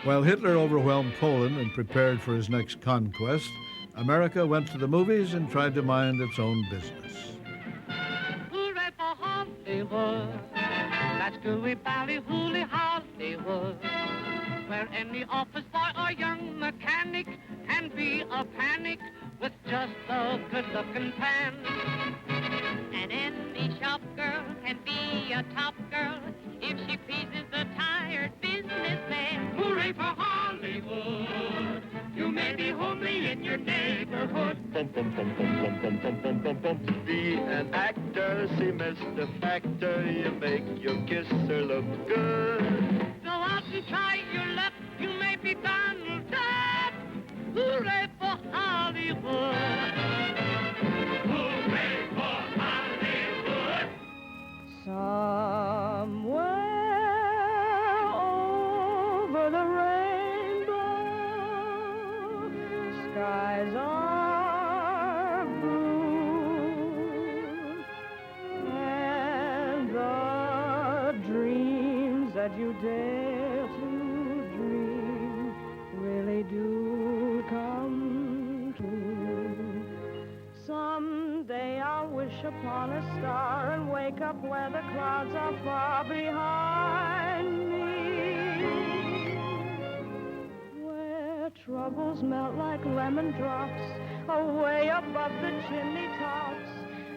While Hitler overwhelmed Poland and prepared for his next conquest, America went to the movies and tried to mind its own business. Hooray for Hollywood, that's gooey bally-hooly Hollywood, where any office boy or young mechanic can be a panic with just a good-looking pan. And any shop girl can be a top girl if she pleases the tired businessman. Hooray for Hollywood! You may be homely in your neighborhood. Be an actor, see Mr. Factor, you make your kisser look good. Go out and try your luck, you may be Donald Duck. Hooray for Hollywood! Hooray for Hollywood! Somewhere over the rainbow, skies are blue, and the dreams that you dare to dream really do come true. Someday I'll wish upon a star and wake up where the clouds are far behind me, where troubles melt like lemon drops away above the chimney tops.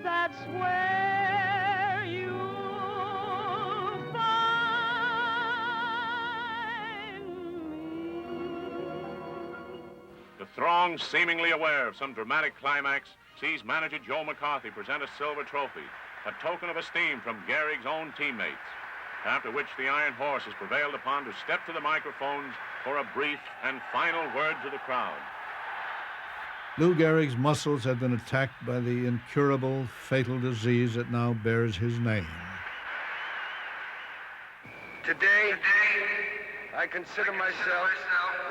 That's where you'll find me. The throng, seemingly aware of some dramatic climax, sees manager Joe McCarthy present a silver trophy, a token of esteem from Gehrig's own teammates, after which the Iron Horse is prevailed upon to step to the microphones for a brief and final word to the crowd. Lou Gehrig's muscles had been attacked by the incurable, fatal disease that now bears his name. Today, I consider myself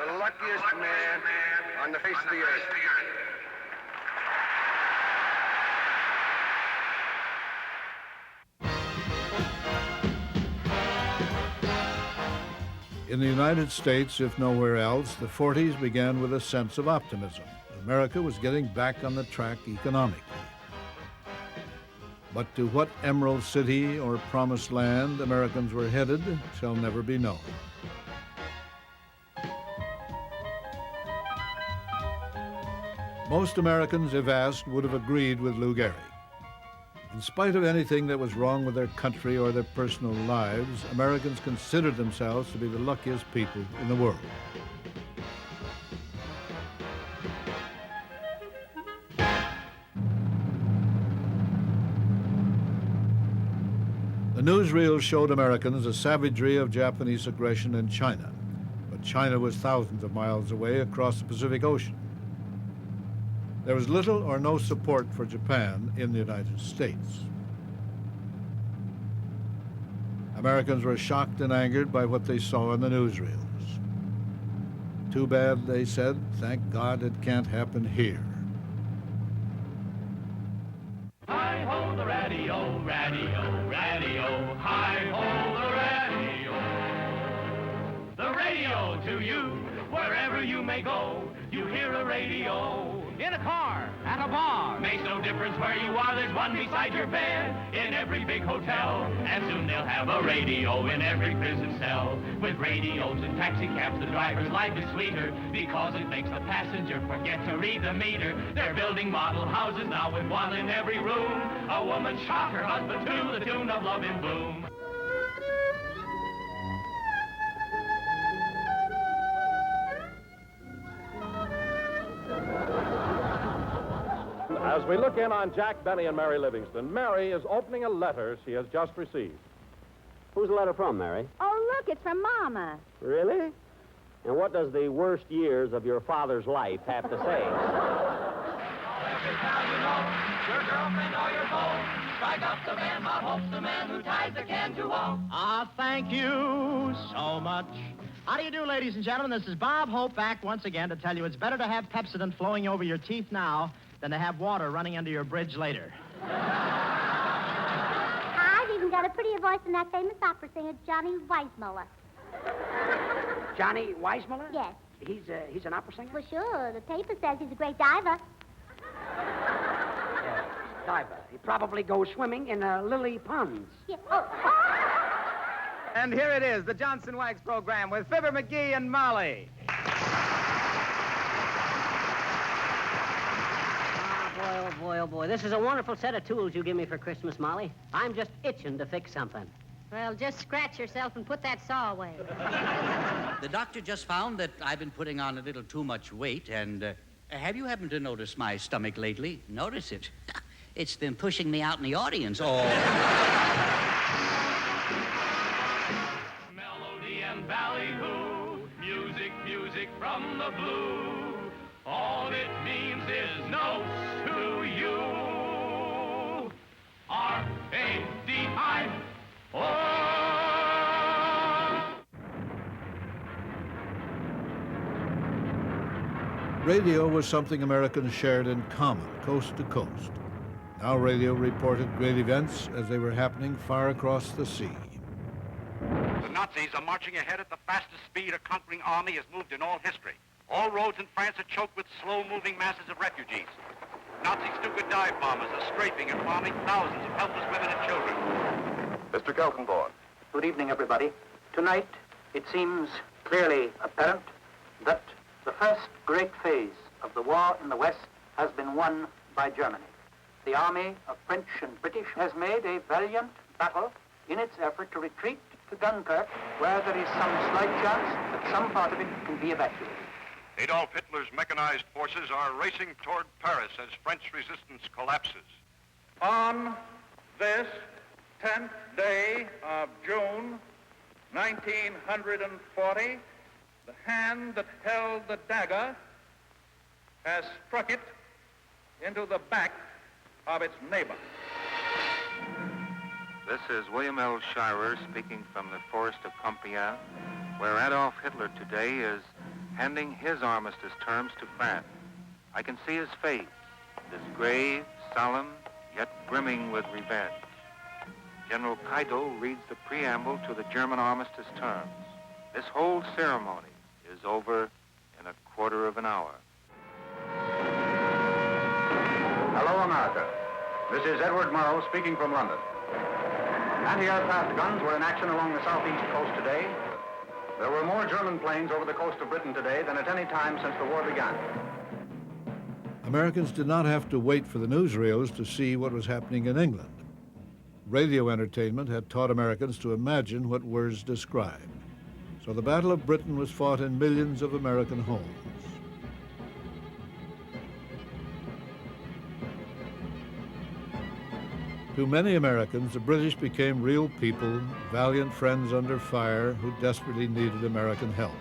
the luckiest man on the face of the earth. In the United States, if nowhere else, the 40s began with a sense of optimism. America was getting back on the track economically. But to what emerald city or promised land Americans were headed shall never be known. Most Americans, if asked, would have agreed with Lou Gehrig. In spite of anything that was wrong with their country or their personal lives, Americans considered themselves to be the luckiest people in the world. The newsreels showed Americans the savagery of Japanese aggression in China, but China was thousands of miles away across the Pacific Ocean. There was little or no support for Japan in the United States. Americans were shocked and angered by what they saw in the newsreels. Too bad, they said. Thank God it can't happen here. Hi-ho the radio, radio, radio. Hi-ho the radio. The radio to you, wherever you may go, you hear a radio. In a car, at a bar. Makes no difference where you are, there's one beside your bed. In every big hotel, and soon they'll have a radio in every prison cell. With radios and taxi cabs, the driver's life is sweeter, because it makes the passenger forget to read the meter. They're building model houses now with one in every room. A woman shot her husband to the tune of Love in Bloom. As we look in on Jack Benny and Mary Livingston, Mary is opening a letter she has just received. Who's the letter from, Mary? Oh, look, it's from Mama. Really? And what does the worst years of your father's life have to say? Your girlfriend or your beau, strike up the band, Bob Hope's the man who ties the can to woe. Ah, thank you so much. How do you do, ladies and gentlemen? This is Bob Hope back once again to tell you it's better to have Pepsodent flowing over your teeth now than to have water running under your bridge later. I've even got a prettier voice than that famous opera singer, Johnny Weissmuller. Johnny Weissmuller? Yes. He's an opera singer? Well, sure. The paper says he's a great diver. Diver. He probably goes swimming in lily ponds. Yeah. Oh. And here it is, the Johnson Wax program with Fibber McGee and Molly. Oh, boy, oh, boy. This is a wonderful set of tools you give me for Christmas, Molly. I'm just itching to fix something. Well, just scratch yourself and put that saw away. The doctor just found that I've been putting on a little too much weight, and have you happened to notice my stomach lately? Notice it? It's been pushing me out in the audience all... Melody and ballyhoo, music, music from the blue. All it means is notes to you. R-A-D-I-O. Radio was something Americans shared in common, coast to coast. Now radio reported great events as they were happening far across the sea. The Nazis are marching ahead at the fastest speed a conquering army has moved in all history. All roads in France are choked with slow-moving masses of refugees. Nazi Stuka dive bombers are strafing and bombing thousands of helpless women and children. Mr. Kaltenborn. Good evening, everybody. Tonight, it seems clearly apparent that the first great phase of the war in the West has been won by Germany. The army of French and British has made a valiant battle in its effort to retreat to Dunkirk, where there is some slight chance that some part of it can be evacuated. Adolf Hitler's mechanized forces are racing toward Paris as French resistance collapses. On this 10th day of June, 1940, the hand that held the dagger has struck it into the back of its neighbor. This is William L. Shirer speaking from the forest of Compiègne, where Adolf Hitler today is handing his armistice terms to France. I can see his face. It is grave, solemn, yet brimming with revenge. General Keitel reads the preamble to the German armistice terms. This whole ceremony is over in a quarter of an hour. Hello, America. This is Edward Murrow speaking from London. Anti-aircraft guns were in action along the southeast coast today. There were more German planes over the coast of Britain today than at any time since the war began. Americans did not have to wait for the newsreels to see what was happening in England. Radio entertainment had taught Americans to imagine what words described. So the Battle of Britain was fought in millions of American homes. To many Americans, the British became real people, valiant friends under fire who desperately needed American help.